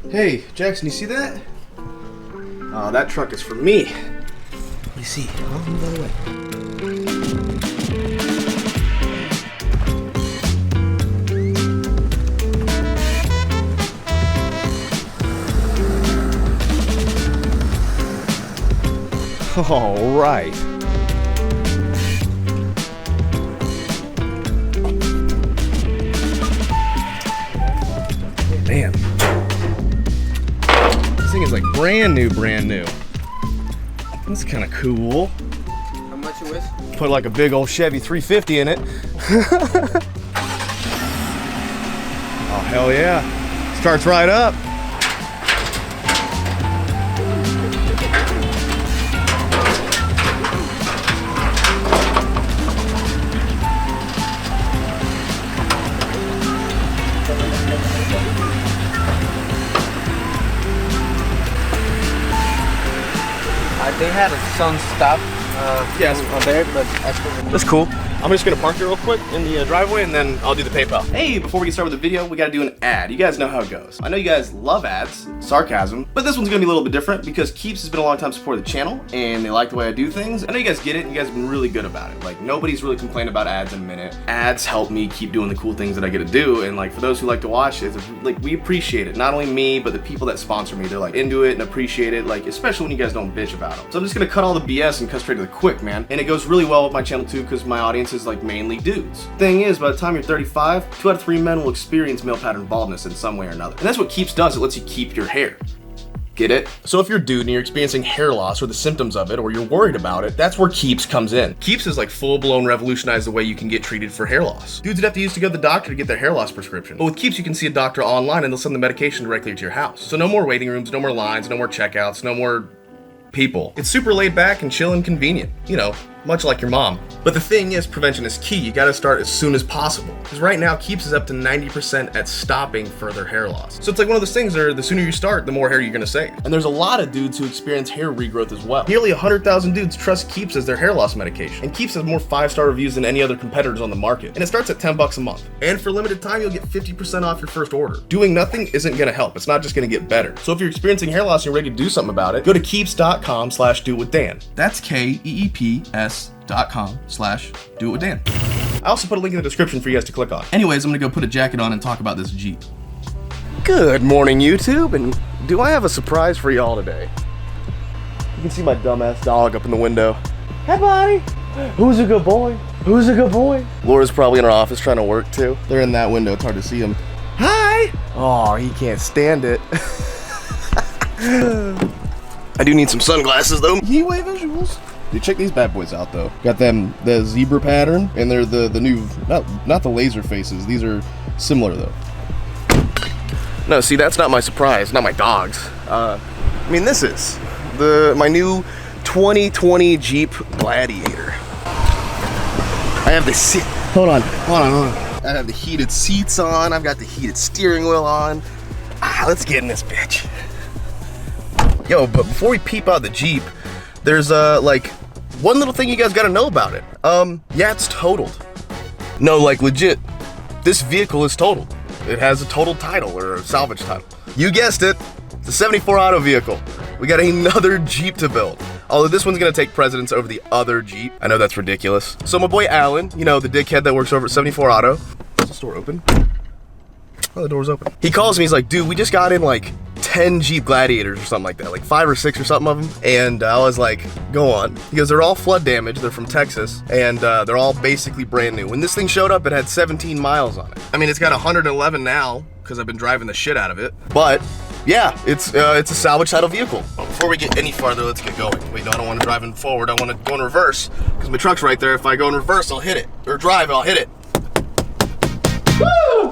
Hey, Jackson, you see that? Oh, that truck is for me. Let me see. I'll move that away. All right. Man. This thing is like brand new. That's kind of cool. How much it was? Put like a big old Chevy 350 in it. Oh, hell yeah. Starts right up. They had some stuff Yes. on there, but That's cool. I'm just gonna park here real quick in the driveway and then I'll do the PayPal. Hey, before we get started with the video, we gotta do an ad. You guys know how it goes. I know you guys love ads, sarcasm, but this one's gonna be a little bit different because Keeps has been a long time supporter of the channel and they like the way I do things. I know you guys get it and you guys have been really good about it. Like nobody's really complained about ads in a minute. Ads help me keep doing the cool things that I get to do, and like for those who like to watch it, like we appreciate it. Not only me, but the people that sponsor me. They're like into it and appreciate it, like especially when you guys don't bitch about them. So I'm just gonna cut all the BS and cut straight to the quick, man. And it goes really well with my channel too because my audience is like mainly dudes. Thing is, by the time you're 35, 2 out of 3 men will experience male pattern baldness in some way or another. And that's what Keeps does. It lets you keep your hair. Get it? So if you're a dude and you're experiencing hair loss or the symptoms of it, or you're worried about it, that's where Keeps comes in. Keeps is like full-blown revolutionized the way you can get treated for hair loss. Dudes would have to use to go to the doctor to get their hair loss prescription. But with Keeps, you can see a doctor online and they'll send the medication directly to your house. So no more waiting rooms, no more lines, no more checkouts, no more people. It's super laid back and chill and convenient. You know, much like your mom. But the thing is, prevention is key. You gotta start as soon as possible. Because right now, Keeps is up to 90% at stopping further hair loss. So it's like one of those things where the sooner you start, the more hair you're gonna save. And there's a lot of dudes who experience hair regrowth as well. Nearly 100,000 dudes trust Keeps as their hair loss medication. And Keeps has more 5-star reviews than any other competitors on the market. And it starts at $10 a month. And for limited time, you'll get 50% off your first order. Doing nothing isn't gonna help. It's not just gonna get better. So if you're experiencing hair loss and you're ready to do something about it, go to keeps.com/doitwithdan. That's KEEPS.com/doitwithdan. I also put a link in the description for you guys to click on. Anyways, I'm gonna go put a jacket on and talk about this Jeep. Good morning, YouTube, and do I have a surprise for y'all today? You can see my dumbass dog up in the window. Hey, buddy. Who's a good boy? Who's a good boy? Laura's probably in her office trying to work too. They're in that window. It's hard to see them. Hi. Oh, he can't stand it. I do need some sunglasses though. HeatwaveVisuals. Dude, check these bad boys out though. Got them the zebra pattern, and they're the new not the laser faces. These are similar though. No, see, that's not my surprise. Not my dogs. I mean, this is my new 2020 Jeep Gladiator. I have the seat. Hold on. I have the heated seats on. I've got the heated steering wheel on. Let's get in this bitch. Yo, but before we peep out the Jeep, there's like one little thing you guys gotta know about it. Yeah, it's totaled. No, like legit, this vehicle is totaled. It has a totaled title or a salvage title. You guessed it, it's a 74 auto vehicle. We got another Jeep to build. Although this one's gonna take precedence over the other Jeep. I know that's ridiculous. So my boy Alan, you know, the dickhead that works over at 74 Auto. Is the store open? Oh, the door's open. He calls me, he's like, dude, we just got in like 10 Jeep Gladiators or something like that, like 5 or 6 or something of them. And I was like, go on. Because they're all flood damaged, they're from Texas, and they're all basically brand new. When this thing showed up, it had 17 miles on it. I mean, it's got 111 now, because I've been driving the shit out of it. But yeah, it's a salvage title vehicle. Before we get any farther, let's get going. Wait, no, I don't want to drive in forward, I want to go in reverse, because my truck's right there. If I go in reverse, I'll hit it. Or drive, I'll hit it. Woo!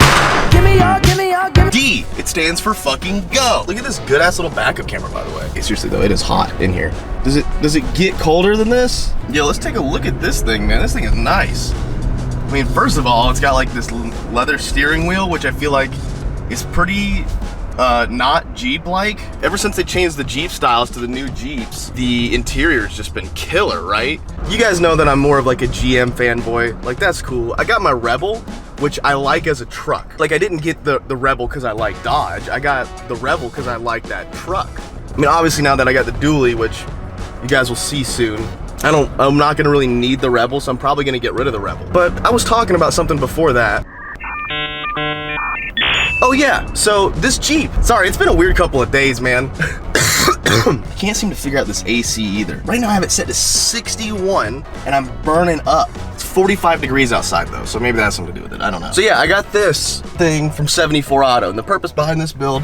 D, it stands for fucking go. Look at this good ass little backup camera, by the way. Hey, seriously though, it is hot in here. Does it get colder than this? Yo, let's take a look at this thing, man. This thing is nice. I mean, first of all, it's got like this leather steering wheel, which I feel like is pretty not Jeep-like. Ever since they changed the Jeep styles to the new Jeeps, the interior's just been killer, right? You guys know that I'm more of like a GM fanboy. Like, that's cool. I got my Rebel, which I like as a truck. Like, I didn't get the Rebel because I like Dodge. I got the Rebel because I like that truck. I mean, obviously now that I got the dually, which you guys will see soon, I'm not gonna really need the Rebel, so I'm probably gonna get rid of the Rebel. But I was talking about something before that. Oh yeah, so this Jeep. Sorry, it's been a weird couple of days, man. Can't seem to figure out this AC either. Right now I have it set to 61 and I'm burning up. It's 45 degrees outside though, so maybe that has something to do with it, I don't know. So yeah, I got this thing from 74 Auto, and the purpose behind this build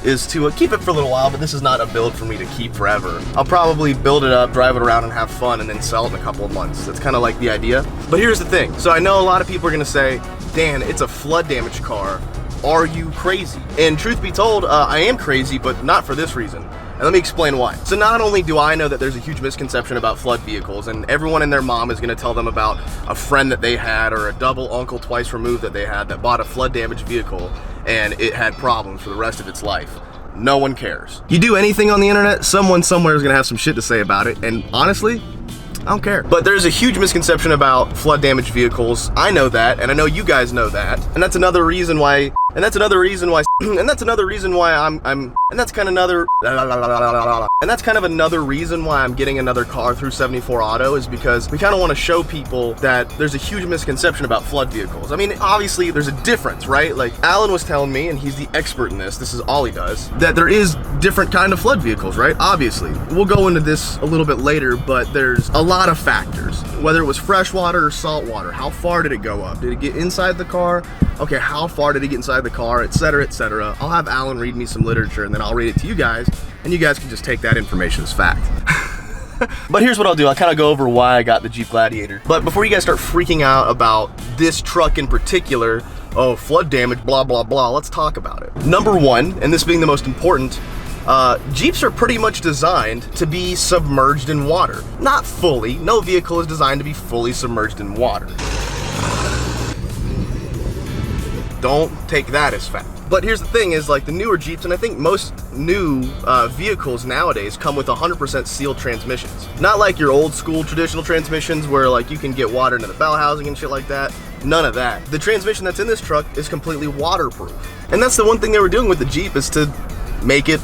is to keep it for a little while, but this is not a build for me to keep forever. I'll probably build it up, drive it around and have fun, and then sell it in a couple of months. That's kind of like the idea. But here's the thing. So I know a lot of people are gonna say, Dan, it's a flood damage car. Are you crazy? And truth be told, I am crazy, but not for this reason. And let me explain why. So not only do I know that there's a huge misconception about flood vehicles, and everyone and their mom is gonna tell them about a friend that they had or a double uncle twice removed that they had that bought a flood damaged vehicle and it had problems for the rest of its life. No one cares. You do anything on the internet, someone somewhere is gonna have some shit to say about it, and honestly, I don't care. But there's a huge misconception about flood damaged vehicles. I know that, and I know you guys know that, and that's another reason why, and that's kind of another reason why I'm getting another car through 74 Auto, is because we kind of want to show people that there's a huge misconception about flood vehicles. I mean, obviously there's a difference, right? Like Alan was telling me, and he's the expert in this is all he does, that there is different kind of flood vehicles, right? Obviously. We'll go into this a little bit later, but there's a lot of factors. Whether it was freshwater or saltwater, how far did it go up? Did it get inside the car? Okay, how far did it get inside the car, etc., etc. I'll have Alan read me some literature and then I'll read it to you guys, and you guys can just take that information as fact. But here's what I'll do. I'll kind of go over why I got the Jeep Gladiator. But before you guys start freaking out about this truck in particular, oh, flood damage, blah, blah, blah, let's talk about it. Number one, and this being the most important, Jeeps are pretty much designed to be submerged in water. Not fully. No vehicle is designed to be fully submerged in water. Don't take that as fact. But here's the thing is, like, the newer Jeeps, and I think most new vehicles nowadays come with 100% sealed transmissions. Not like your old school traditional transmissions where like you can get water into the bell housing and shit like that. None of that. The transmission that's in this truck is completely waterproof. And that's the one thing they were doing with the Jeep, is to make it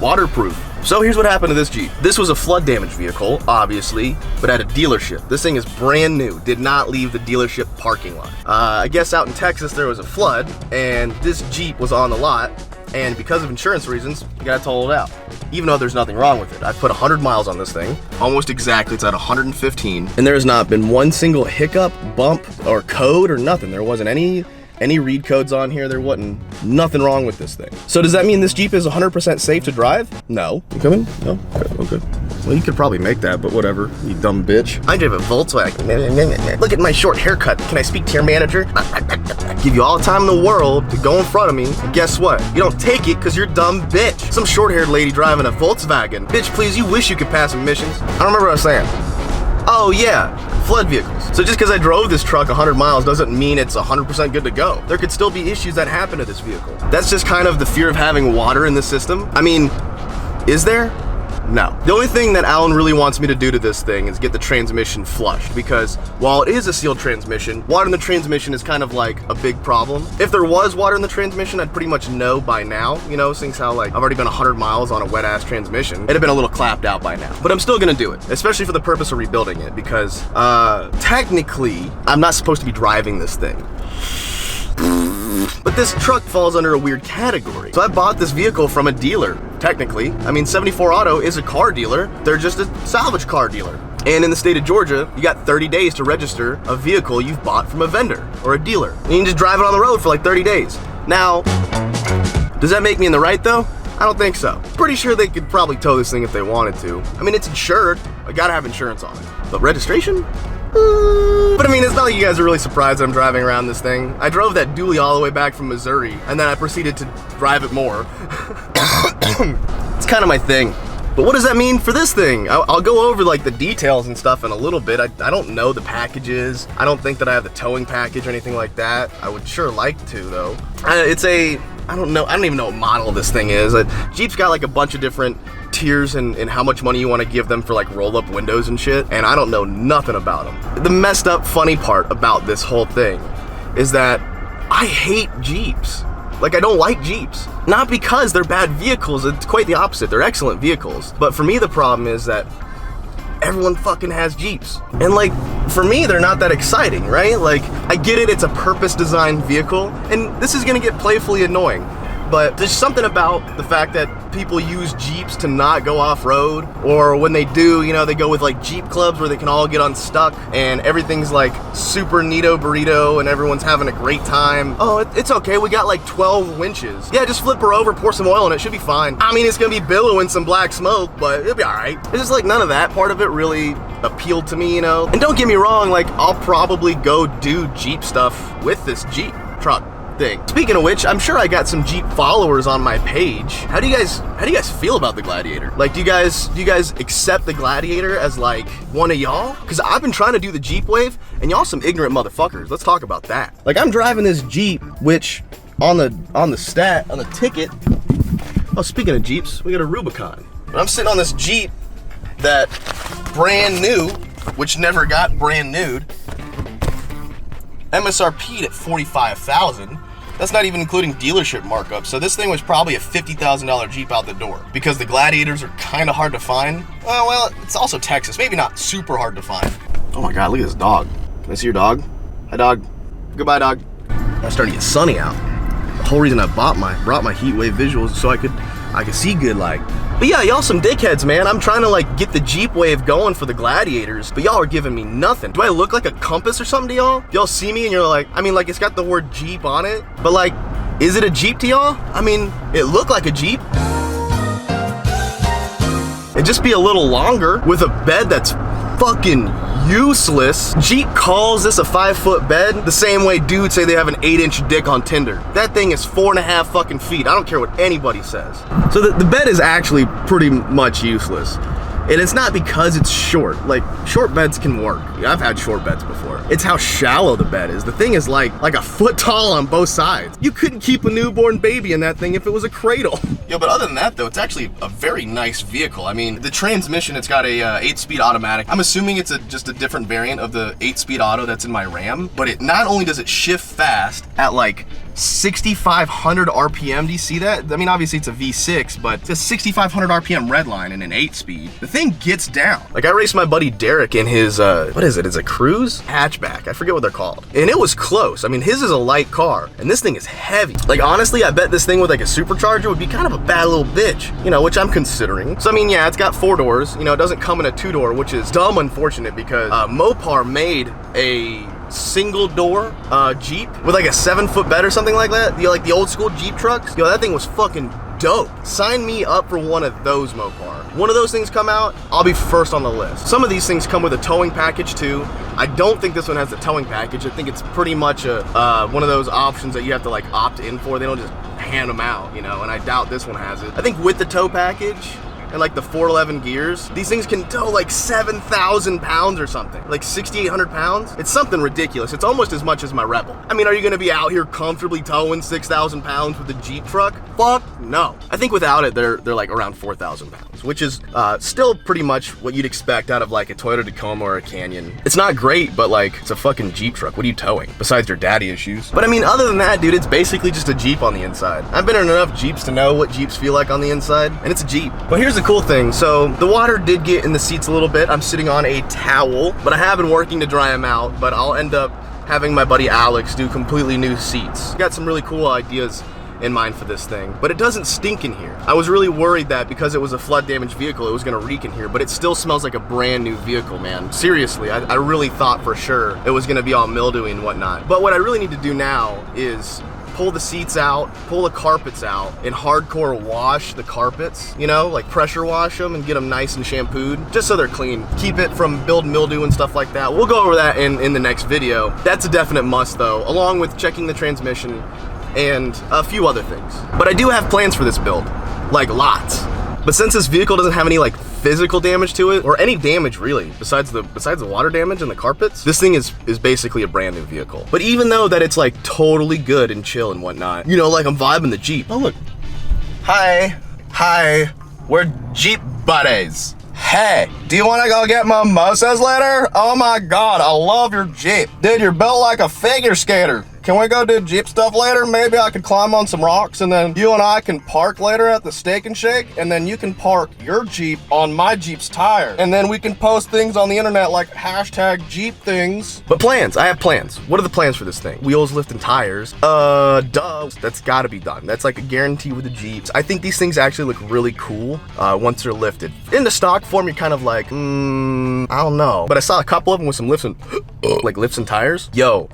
waterproof. So here's what happened to this Jeep. This was a flood damage vehicle, obviously, but at a dealership. This thing is brand new, did not leave the dealership parking lot. I guess out in Texas there was a flood, and this Jeep was on the lot, and because of insurance reasons, you gotta total it out. Even though there's nothing wrong with it. I've put 100 miles on this thing, almost exactly, it's at 115, and there has not been one single hiccup, bump, or code, or nothing. There wasn't any read codes on here. There wasn't nothing wrong with this thing. So does that mean this Jeep is 100% safe to drive? No. You coming? No? Okay. Well, you could probably make that, but whatever, you dumb bitch. I drive a Volkswagen. Look at my short haircut. Can I speak to your manager? I give you all the time in the world to go in front of me, and guess what? You don't take it because you're dumb bitch. Some short-haired lady driving a Volkswagen. Bitch, please, you wish you could pass emissions. I don't remember what I was saying. Oh yeah, flood vehicles. So just because I drove this truck 100 miles doesn't mean it's 100% good to go. There could still be issues that happen to this vehicle. That's just kind of the fear of having water in the system. I mean, is there? No. The only thing that Alan really wants me to do to this thing is get the transmission flushed, because while it is a sealed transmission, water in the transmission is kind of like a big problem. If there was water in the transmission, I'd pretty much know by now, you know, since how like I've already been 100 miles on a wet ass transmission. It'd have been a little clapped out by now. But I'm still gonna do it, especially for the purpose of rebuilding it, because technically I'm not supposed to be driving this thing. But this truck falls under a weird category. So I bought this vehicle from a dealer, technically. I mean, 74 Auto is a car dealer. They're just a salvage car dealer. And in the state of Georgia, you got 30 days to register a vehicle you've bought from a vendor or a dealer. And you can just drive it on the road for like 30 days. Now, does that make me in the right though? I don't think so. Pretty sure they could probably tow this thing if they wanted to. I mean, it's insured. I gotta have insurance on it. But registration? But I mean, it's not like you guys are really surprised that I'm driving around this thing. I drove that dually all the way back from Missouri, and then I proceeded to drive it more. It's kind of my thing. But what does that mean for this thing? I'll go over like the details and stuff in a little bit. I don't know the packages. I don't think that I have the towing package or anything like that. I would sure like to though. It's a, I don't even know what model this thing is. Jeep's got like a bunch of different tiers and how much money you want to give them for like roll-up windows and shit, and I don't know nothing about them. The messed up funny part about this whole thing is that I hate Jeeps. Like, I don't like Jeeps. Not because they're bad vehicles, it's quite the opposite. They're excellent vehicles. But for me, the problem is that everyone fucking has Jeeps. And like, for me, they're not that exciting, right? Like, I get it, it's a purpose-designed vehicle, and this is gonna get playfully annoying. But there's something about the fact that people use Jeeps to not go off-road, or when they do, you know, they go with like Jeep clubs where they can all get unstuck and everything's like super neato burrito and everyone's having a great time. Oh, it's okay, we got like 12 winches. Yeah, just flip her over, pour some oil and it should be fine. I mean, it's gonna be billowing some black smoke, but it'll be all right. It's just like none of that part of it really appealed to me, you know? And don't get me wrong, like I'll probably go do Jeep stuff with this Jeep truck thing. Speaking of which, I'm sure I got some Jeep followers on my page. How do you guys feel about the Gladiator? Like, do you guys accept the Gladiator as like one of y'all? Because I've been trying to do the Jeep Wave, and y'all some ignorant motherfuckers. Let's talk about that. Like, I'm driving this Jeep, which on the ticket. Oh, speaking of Jeeps, we got a Rubicon. But I'm sitting on this Jeep that brand new, which never got brand newed. MSRP'd at $45,000. That's not even including dealership markup. So this thing was probably a $50,000 Jeep out the door, because the Gladiators are kind of hard to find. Oh, well, it's also Texas. Maybe not super hard to find. Oh my God, look at this dog. Can I see your dog? Hi, dog. Goodbye, dog. It's starting to get sunny out. The whole reason I brought my HeatwaveVisual is so I could see good, like. But yeah, y'all some dickheads, man. I'm trying to like get the Jeep Wave going for the Gladiators, but y'all are giving me nothing. Do I look like a compass or something to y'all? Y'all see me and you're like, I mean, like, it's got the word Jeep on it, but like, is it a Jeep to y'all? I mean, it looked like a Jeep. It'd just be a little longer with a bed that's fucking useless. Jeep calls this a 5-foot bed the same way dudes say they have an 8-inch dick on Tinder. That thing is 4.5 fucking feet. I don't care what anybody says. So the bed is actually pretty much useless. And it's not because it's short. Like, short beds can work. I've had short beds before. It's how shallow the bed is. The thing is like a foot tall on both sides. You couldn't keep a newborn baby in that thing if it was a cradle. Yo, but other than that though, it's actually a very nice vehicle. I mean, the transmission, it's got a 8-speed automatic. I'm assuming it's just a different variant of the 8-speed auto that's in my Ram, but it not only does it shift fast at like 6,500 RPM. Do you see that? I mean, obviously it's a V6, but it's a 6,500 RPM redline and an 8-speed. The thing gets down. Like, I raced my buddy Derek in his, what is it? It's a Cruise hatchback. I forget what they're called. And it was close. I mean, his is a light car, and this thing is heavy. Like, honestly, I bet this thing with like a supercharger would be kind of a bad little bitch, you know, which I'm considering. So, I mean, yeah, it's got 4 doors. You know, it doesn't come in a 2-door, which is dumb unfortunate because Mopar made a single door Jeep with like a 7-foot bed or something like that. You know, like the old school Jeep trucks. Yo, that thing was fucking dope. Sign me up for one of those, Mopar. One of those things come out, I'll be first on the list. Some of these things come with a towing package too. I don't think this one has the towing package. I think it's pretty much a one of those options that you have to like opt in for. They don't just hand them out, you know, and I doubt this one has it. I think with the tow package and like the 411 gears, these things can tow like 7,000 pounds or something, like 6,800 pounds. It's something ridiculous. It's almost as much as my Rebel. I mean, are you gonna be out here comfortably towing 6,000 pounds with a Jeep truck? Fuck no. I think without it, they're like around 4,000 pounds, which is still pretty much what you'd expect out of like a Toyota Tacoma or a Canyon. It's not great, but like, it's a fucking Jeep truck. What are you towing besides your daddy issues? But I mean, other than that, dude, it's basically just a Jeep on the inside. I've been in enough Jeeps to know what Jeeps feel like on the inside, and it's a Jeep. But here's the cool thing. So the water did get in the seats a little bit. I'm sitting on a towel, but I have been working to dry them out, but I'll end up having my buddy Alex do completely new seats. Got some really cool ideas in mind for this thing, but it doesn't stink in here. I was really worried that because it was a flood damaged vehicle, it was gonna reek in here, but it still smells like a brand new vehicle, man. Seriously, I really thought for sure it was gonna be all mildewy and whatnot. But what I really need to do now is pull the seats out, pull the carpets out, and hardcore wash the carpets, you know, like pressure wash them and get them nice and shampooed, just so they're clean. Keep it from build mildew and stuff like that. We'll go over that in the next video. That's a definite must though, along with checking the transmission and a few other things. But I do have plans for this build, like lots. But since this vehicle doesn't have any like physical damage to it, or any damage really, besides the water damage and the carpets, this thing is basically a brand new vehicle. But even though that it's like totally good and chill and whatnot, you know, like I'm vibing the Jeep. Oh look. Hi, we're Jeep buddies. Hey, do you wanna go get mimosas later? Oh my God, I love your Jeep. Dude, you're built like a figure skater. can we go do Jeep stuff later? Maybe I could climb on some rocks and then you and I can park later at the Steak and Shake, and then you can park your Jeep on my Jeep's tire. And then we can post things on the internet like hashtag Jeep things. But plans, I have plans. What are the plans for this thing? Wheels, lift, and tires. Duh, that's gotta be done. That's like a guarantee with the Jeeps. I think these things actually look really cool once they're lifted. In the stock form, you're kind of like, I don't know. But I saw a couple of them with some lifts and, like lifts and tires. Yo,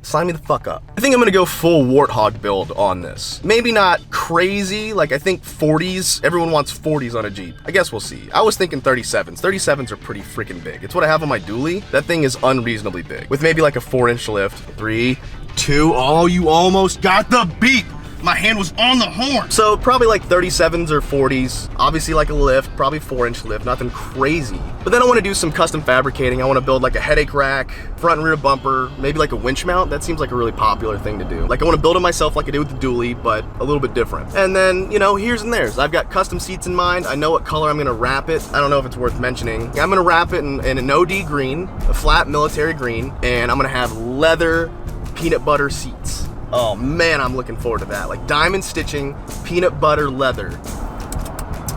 sign me the fuck up. I think I'm gonna go full Warthog build on this. Maybe not crazy, like I think 40s, everyone wants 40s on a Jeep. I guess we'll see. I was thinking 37s. 37s are pretty freaking big. It's what I have on my dually. That thing is unreasonably big. With maybe like a 4-inch lift. 3, 2, oh, you almost got the beat. My hand was on the horn. So probably like 37s or 40s, obviously like a lift, probably 4-inch lift, nothing crazy. But then I wanna do some custom fabricating. I wanna build like a headache rack, front and rear bumper, maybe like a winch mount. That seems like a really popular thing to do. Like I wanna build it myself like I did with the dually, but a little bit different. And then, you know, here's and there's. I've got custom seats in mind. I know what color I'm gonna wrap it. I don't know if it's worth mentioning. I'm gonna wrap it in an OD green, a flat military green, and I'm gonna have leather peanut butter seats. Oh man, I'm looking forward to that. Like diamond stitching, peanut butter leather.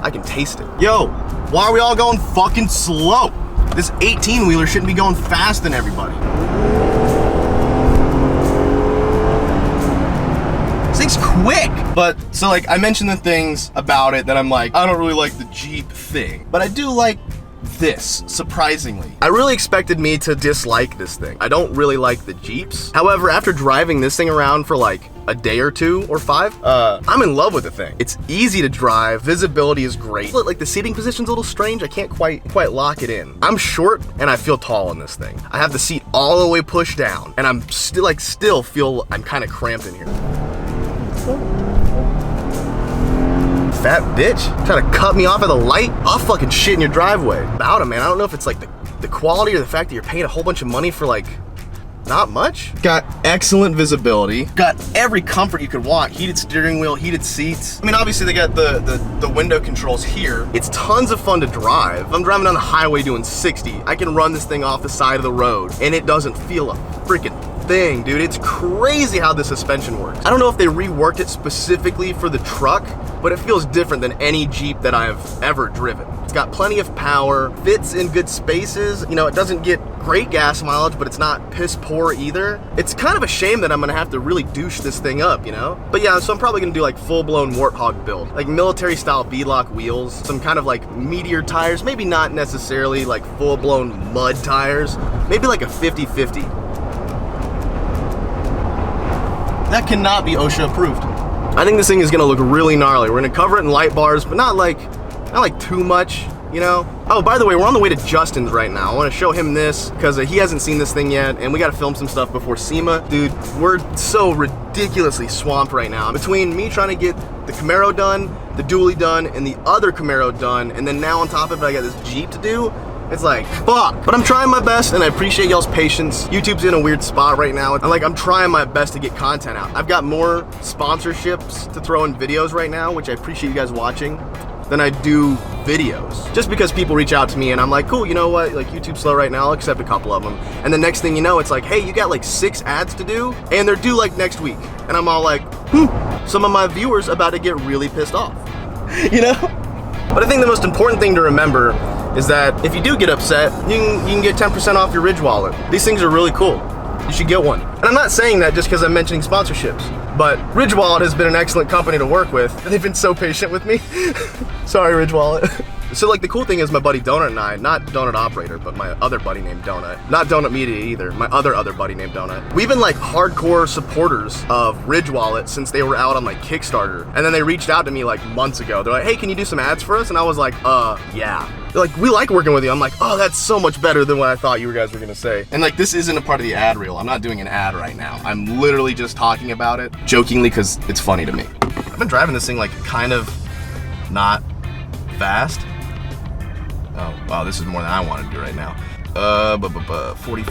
I can taste it. Yo, why are we all going fucking slow? This 18-wheeler shouldn't be going fast than everybody. This thing's quick. But, so like, I mentioned the things about it that I'm like, I don't really like the Jeep thing. But I do like this, surprisingly. I really expected me to dislike this thing. I don't really like the Jeeps. However, after driving this thing around for like a day or 2 or 5, I'm in love with the thing. It's easy to drive, visibility is great. Like the seating position's a little strange, I can't quite lock it in. I'm short and I feel tall in this thing. I have the seat all the way pushed down and I'm still feel I'm kind of cramped in here. Fat bitch, trying to cut me off at the light. I'll fucking shit in your driveway. About him, man. I don't know if it's like the quality or the fact that you're paying a whole bunch of money for like not much. Got excellent visibility. Got every comfort you could want. Heated steering wheel, heated seats. I mean, obviously they got the window controls here. It's tons of fun to drive. If I'm driving down the highway doing 60, I can run this thing off the side of the road and it doesn't feel a freaking thing, dude. It's crazy how the suspension works. I don't know if they reworked it specifically for the truck, but it feels different than any Jeep that I've ever driven. It's got plenty of power, fits in good spaces. You know, it doesn't get great gas mileage, but it's not piss poor either. It's kind of a shame that I'm gonna have to really douche this thing up, you know? But yeah, so I'm probably gonna do like full-blown Warthog build, like military style V-lock wheels, some kind of like meteor tires, maybe not necessarily like full-blown mud tires, maybe like a 50-50. That cannot be OSHA approved. I think this thing is gonna look really gnarly. We're gonna cover it in light bars, but not like too much, you know? Oh, by the way, we're on the way to Justin's right now. I wanna show him this, because he hasn't seen this thing yet, and we gotta film some stuff before SEMA. Dude, we're so ridiculously swamped right now. Between me trying to get the Camaro done, the dually done, and the other Camaro done, and then now on top of it, I got this Jeep to do. It's like, fuck. But I'm trying my best and I appreciate y'all's patience. YouTube's in a weird spot right now. I'm trying my best to get content out. I've got more sponsorships to throw in videos right now, which I appreciate you guys watching, than I do videos. Just because people reach out to me and I'm like, cool, you know what? Like YouTube's slow right now, I'll accept a couple of them. And the next thing you know, it's like, hey, you got like 6 ads to do and they're due like next week. And I'm all like, some of my viewers about to get really pissed off, you know? But I think the most important thing to remember is that if you do get upset, you can get 10% off your Ridge wallet. These things are really cool. You should get one. And I'm not saying that just because I'm mentioning sponsorships, but Ridge Wallet has been an excellent company to work with. They've been so patient with me. Sorry, Ridge Wallet. So like the cool thing is my buddy Donut and I, not Donut Operator, but my other buddy named Donut, not Donut Media either, my other buddy named Donut. We've been like hardcore supporters of Ridge Wallet since they were out on like Kickstarter. And then they reached out to me like months ago. They're like, hey, can you do some ads for us? And I was like, yeah. They're like, we like working with you. I'm like, oh, that's so much better than what I thought you guys were gonna say. And like, this isn't a part of the ad reel. I'm not doing an ad right now. I'm literally just talking about it jokingly because it's funny to me. I've been driving this thing like kind of not fast. Oh, wow, this is more than I want to do right now. 40.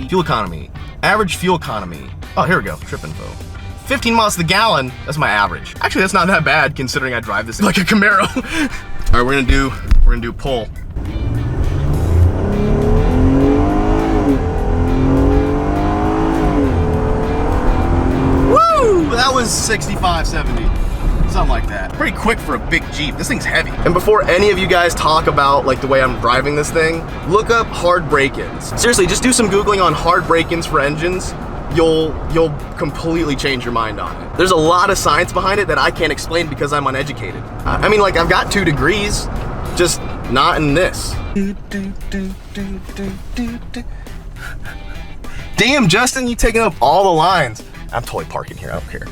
Fuel economy. Average fuel economy. Oh, here we go, trip info. 15 miles to the gallon, that's my average. Actually, that's not that bad considering I drive this like a Camaro. All right, we're gonna do pull. That was 65, 70. Something like that. Pretty quick for a big Jeep. This thing's heavy. And before any of you guys talk about like the way I'm driving this thing, look up hard break-ins. Seriously, just do some Googling on hard break-ins for engines. You'll completely change your mind on it. There's a lot of science behind it that I can't explain because I'm uneducated. I mean, like, I've got 2 degrees, just not in this. Damn, Justin, you taking up all the lines. I'm totally parking here, I don't care.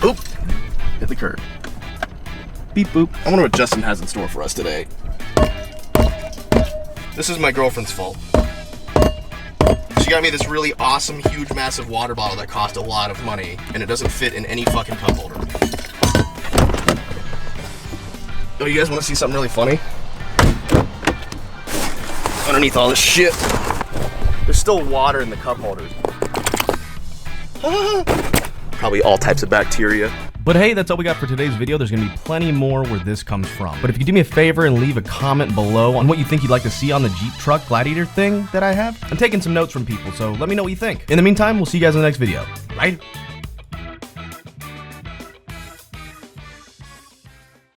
Oop, hit the curb. Beep boop. I wonder what Justin has in store for us today. This is my girlfriend's fault. She got me this really awesome, huge, massive water bottle that cost a lot of money, and it doesn't fit in any fucking cup holder. Oh, you guys want to see something really funny? Underneath all this shit, there's still water in the cup holders. Probably all types of bacteria. But hey, that's all we got for today's video. There's gonna be plenty more where this comes from. But if you do me a favor and leave a comment below on what you think you'd like to see on the Jeep truck Gladiator thing that I have, I'm taking some notes from people, so let me know what you think. In the meantime, we'll see you guys in the next video. Right?